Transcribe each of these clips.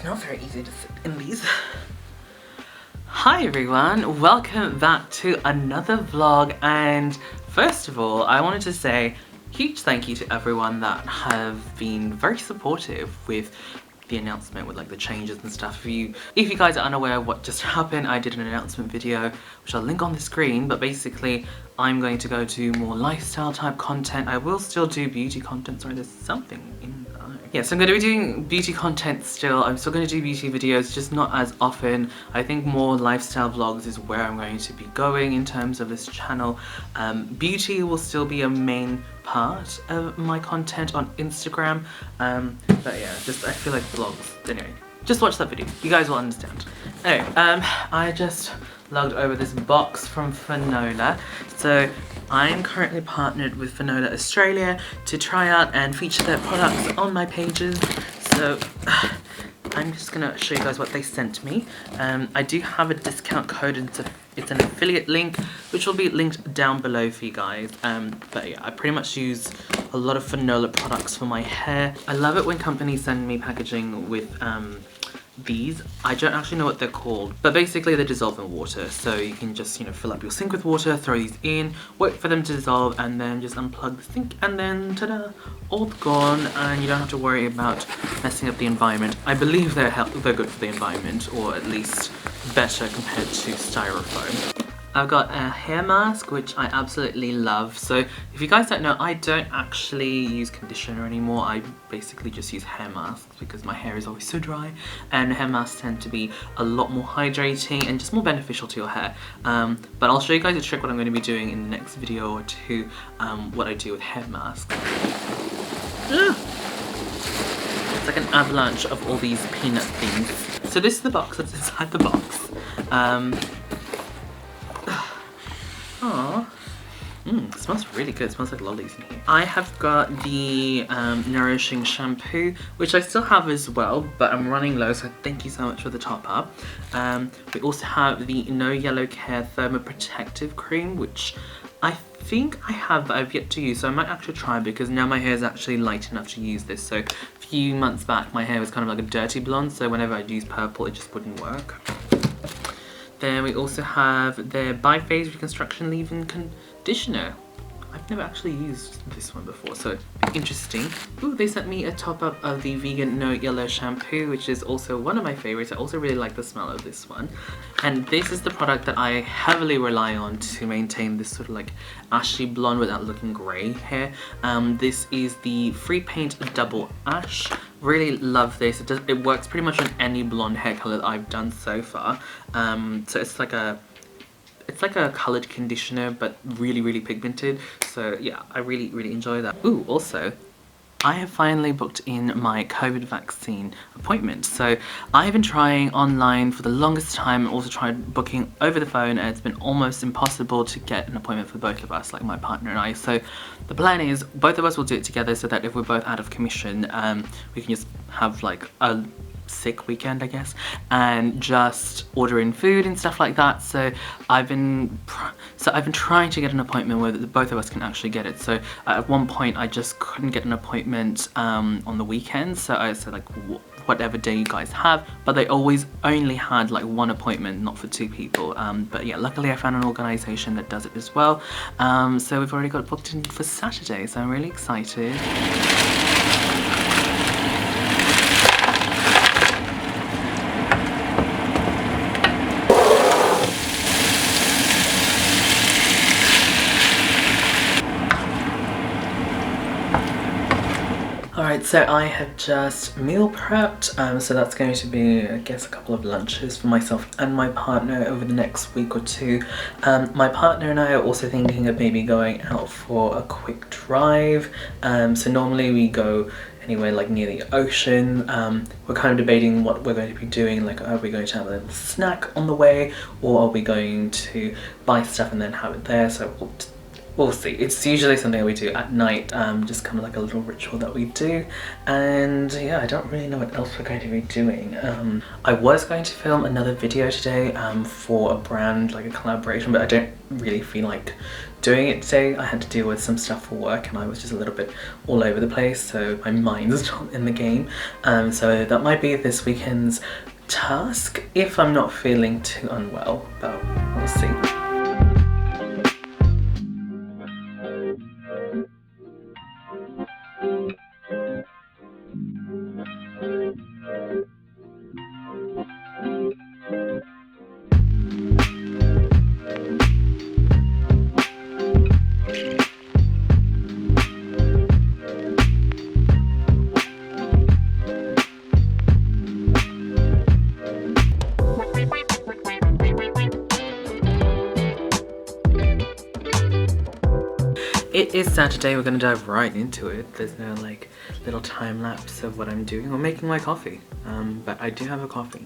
not very easy to sit in these. Hi everyone, welcome back to another vlog, and first of all I wanted to say huge thank you to everyone that have been very supportive with the announcement, with like the changes and stuff. If you guys are unaware of what just happened, I did an announcement video which I'll link on the screen, but basically I'm going to go to more lifestyle type content. I will still do beauty content. Sorry, there's something in the eye. Yeah, so I'm going to be doing beauty content still. I'm still going to do beauty videos, just not as often. I think more lifestyle vlogs is where I'm going to be going in terms of this channel. Beauty will still be a main part of my content on Instagram, but yeah, just I feel like vlogs. Anyway, just watch that video, you guys will understand. Anyway, I just lugged over this box from Fanola. So I'm currently partnered with Fanola Australia to try out and feature their products on my pages. So I'm just gonna show you guys what they sent me. I do have a discount code, it's an affiliate link which will be linked down below for you guys. But yeah, I pretty much use a lot of Fanola products for my hair. I love it when companies send me packaging with these. I don't actually know what they're called, but basically they dissolve in water, so you can just, you know, fill up your sink with water, throw these in, wait for them to dissolve, and then just unplug the sink, and then ta-da, all gone, and you don't have to worry about messing up the environment. I believe they're good for the environment, or at least better compared to styrofoam. I've got a hair mask which I absolutely love. So if you guys don't know, I don't actually use conditioner anymore. I basically just use hair masks because my hair is always so dry, and hair masks tend to be a lot more hydrating and just more beneficial to your hair. But I'll show you guys a trick what I'm going to be doing in the next video or two, what I do with hair masks. It's like an avalanche of all these peanut things. So this is the box that's inside the box. It smells really good. It smells like lollies in here. I have got the nourishing shampoo, which I still have as well, but I'm running low, so thank you so much for the top up. We also have the No Yellow Care Thermoprotective Cream, which I think I have, but I've yet to use, so I might actually try because now my hair is actually light enough to use this. So a few months back my hair was kind of like a dirty blonde, so whenever I'd use purple it just wouldn't work. Then we also have their Bi-Phase Reconstruction Leave-In Conditioner. I've never actually used this one before, so interesting. Ooh, they sent me a top-up of the vegan No Yellow shampoo, which is also one of my favorites. I also really like the smell of this one. And this is the product that I heavily rely on to maintain this sort of like ashy blonde without looking grey hair. This is the Free Paint Double Ash. Really love this. It works pretty much on any blonde hair color that I've done so far. So it's like a colored conditioner, but really pigmented. So yeah, I really enjoy that. Ooh, also I have finally booked in my COVID vaccine appointment. So I've been trying online for the longest time, and also tried booking over the phone, and it's been almost impossible to get an appointment for both of us, like my partner and I. So the plan is both of us will do it together, so that if we're both out of commission, we can just have like a sick weekend, I guess, and just order in food and stuff like that. So I've been trying to get an appointment where both of us can actually get it. So at one point I just couldn't get an appointment on the weekend, so I said like whatever day you guys have, but they always only had like one appointment, not for two people. But yeah, luckily I found an organisation that does it as well. So we've already got booked in for Saturday, so I'm really excited. Alright, so I have just meal prepped, so that's going to be, I guess, a couple of lunches for myself and my partner over the next week or two. My partner and I are also thinking of maybe going out for a quick drive. So normally we go anywhere like near the ocean. We're kind of debating what we're going to be doing, like are we going to have a little snack on the way, or are we going to buy stuff and then have it there. So we'll see. It's usually something we do at night, just kind of like a little ritual that we do. And yeah, I don't really know what else we're going to be doing. I was going to film another video today for a brand, like a collaboration, but I don't really feel like doing it today. I had to deal with some stuff for work and I was just a little bit all over the place, so my mind's not in the game. So that might be this weekend's task if I'm not feeling too unwell, but we'll see. It is Saturday, we're gonna dive right into it. There's no like little time lapse of what I'm doing. I'm making my coffee, but I do have a coffee.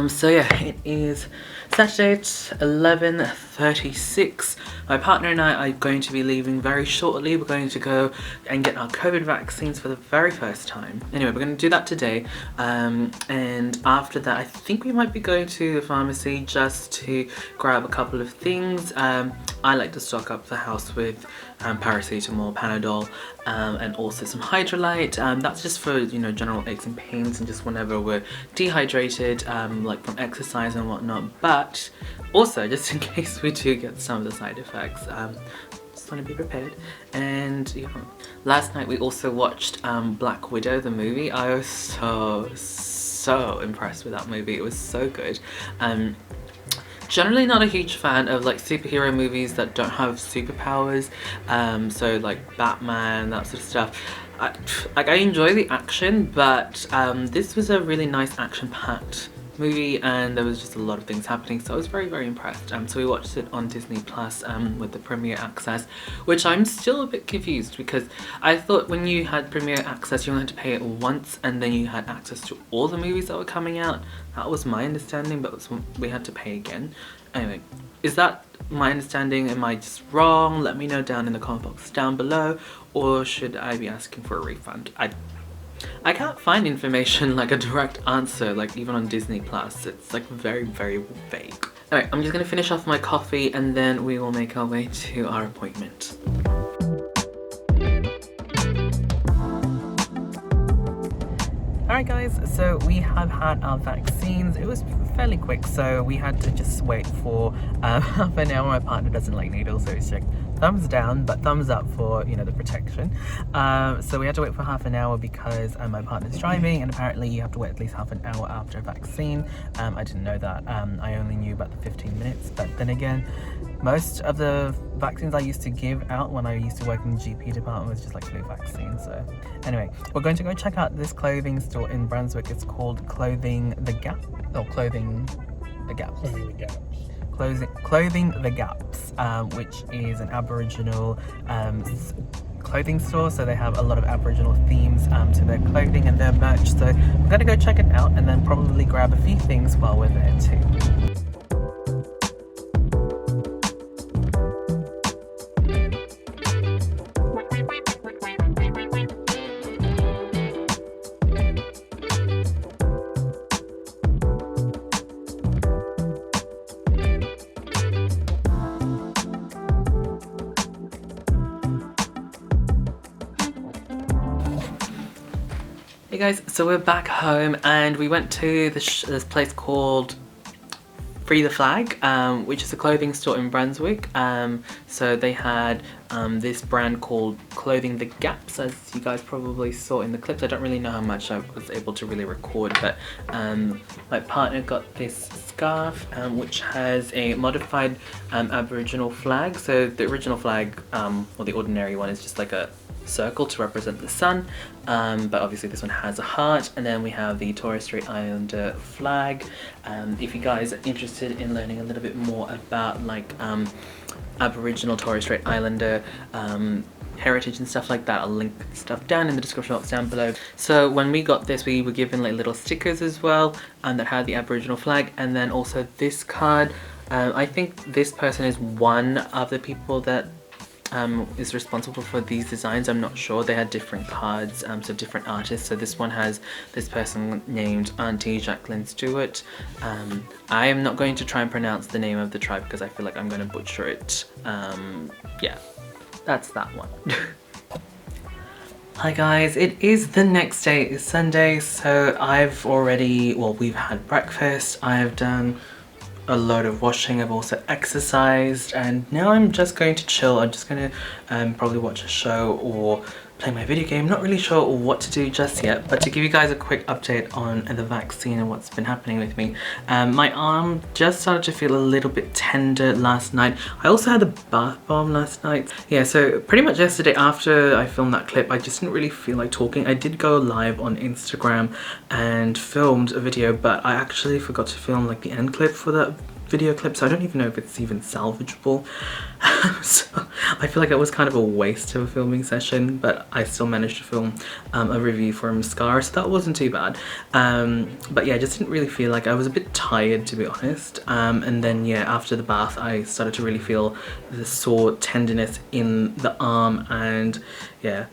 So yeah, it is Saturday at 11:36. My partner and I are going to be leaving very shortly. We're going to go and get our COVID vaccines for the very first time. Anyway, we're going to do that today. And after that, I think we might be going to the pharmacy just to grab a couple of things. I like to stock up the house with paracetamol, Panadol, and also some Hydrolyte. That's just for, you know, general aches and pains and just whenever we're dehydrated, like from exercise and whatnot. But also just in case we do get some of the side effects, just want to be prepared. And yeah, last night we also watched Black Widow, the movie. I was so impressed with that movie. It was so good. Generally not a huge fan of like superhero movies that don't have superpowers, so like Batman, that sort of stuff. I enjoy the action, but this was a really nice action-packed movie and there was just a lot of things happening, so I was very impressed. So we watched it on Disney Plus with the Premier Access, which I'm still a bit confused because I thought when you had Premier Access you only had to pay it once and then you had access to all the movies that were coming out. That was my understanding, but we had to pay again. Anyway, is that my understanding? Am I just wrong? Let me know down in the comment box down below, or should I be asking for a refund? I can't find information, like a direct answer, like even on Disney Plus. It's like very vague. Alright, I'm just gonna finish off my coffee and then we will make our way to our appointment. Alright guys, so we have had our vaccines. It was fairly quick, so we had to just wait for half an hour. My partner doesn't like needles, so he's like thumbs down but thumbs up for, you know, the protection. So we had to wait for half an hour because my partner's driving and apparently you have to wait at least half an hour after a vaccine. I didn't know that. I only knew about the 15 minutes, but then again, most of the vaccines I used to give out when I used to work in the GP department was just like flu vaccines. So anyway, we're going to go check out this clothing store in Brunswick. It's called Clothing the Gap, or Clothing the Gaps. Clothing the Gaps, which is an Aboriginal clothing store, so they have a lot of Aboriginal themes to their clothing and their merch. So we're gonna go check it out and then probably grab a few things while we're there too. Hey guys, so we're back home and we went to this place called Free the Flag, which is a clothing store in Brunswick. So they had this brand called Clothing the Gaps, as you guys probably saw in the clips. I don't really know how much I was able to really record, but my partner got this scarf which has a modified Aboriginal flag. So the original flag, or the ordinary one, is just like a circle to represent the sun, but obviously this one has a heart. And then we have the Torres Strait Islander flag. If you guys are interested in learning a little bit more about like Aboriginal Torres Strait Islander heritage and stuff like that, I'll link stuff down in the description box down below. So when we got this, we were given like little stickers as well that had the Aboriginal flag, and then also this card. I think this person is one of the people that is responsible for these designs. I'm not sure. They had different cards, so different artists. So this one has this person named Auntie Jacqueline Stewart. I am not going to try and pronounce the name of the tribe because I feel like I'm going to butcher it. Yeah, that's that one. Hi guys, it is the next day, it's Sunday, so I've already, well, we've had breakfast, I've done a load of washing, I've also exercised, and now I'm just going to chill. I'm just going to probably watch a show or play my video game. Not really sure what to do just yet, but to give you guys a quick update on the vaccine and what's been happening with me. My arm just started to feel a little bit tender last night. I also had a bath bomb last night. Yeah, so pretty much yesterday after I filmed that clip, I just didn't really feel like talking. I did go live on Instagram and filmed a video, but I actually forgot to film like the end clip for that video clip, so I don't even know if it's even salvageable. So I feel like it was kind of a waste of a filming session, but I still managed to film a review for mascara, so that wasn't too bad. But yeah, I just didn't really feel like, I was a bit tired, to be honest. And then yeah, after the bath I started to really feel the sore tenderness in the arm, and yeah,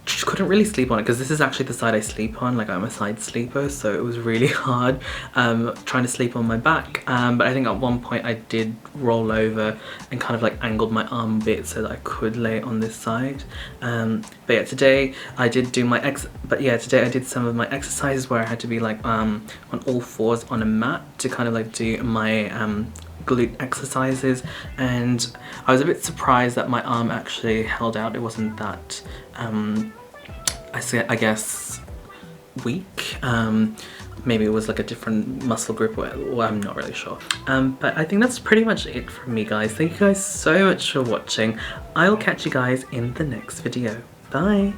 just couldn't really sleep on it because this is actually the side I sleep on. Like, I'm a side sleeper, so it was really hard trying to sleep on my back. But I think at one point I did roll over and kind of like angled my arm a bit so that I could lay on this side. But yeah, today I did do my today I did some of my exercises where I had to be like on all fours on a mat to kind of like do my glute exercises, and I was a bit surprised that my arm actually held out. It wasn't that I guess weak. Maybe it was like a different muscle group, or I'm not really sure. But I think that's pretty much it from me, guys. Thank you guys so much for watching. I'll catch you guys in the next video. Bye.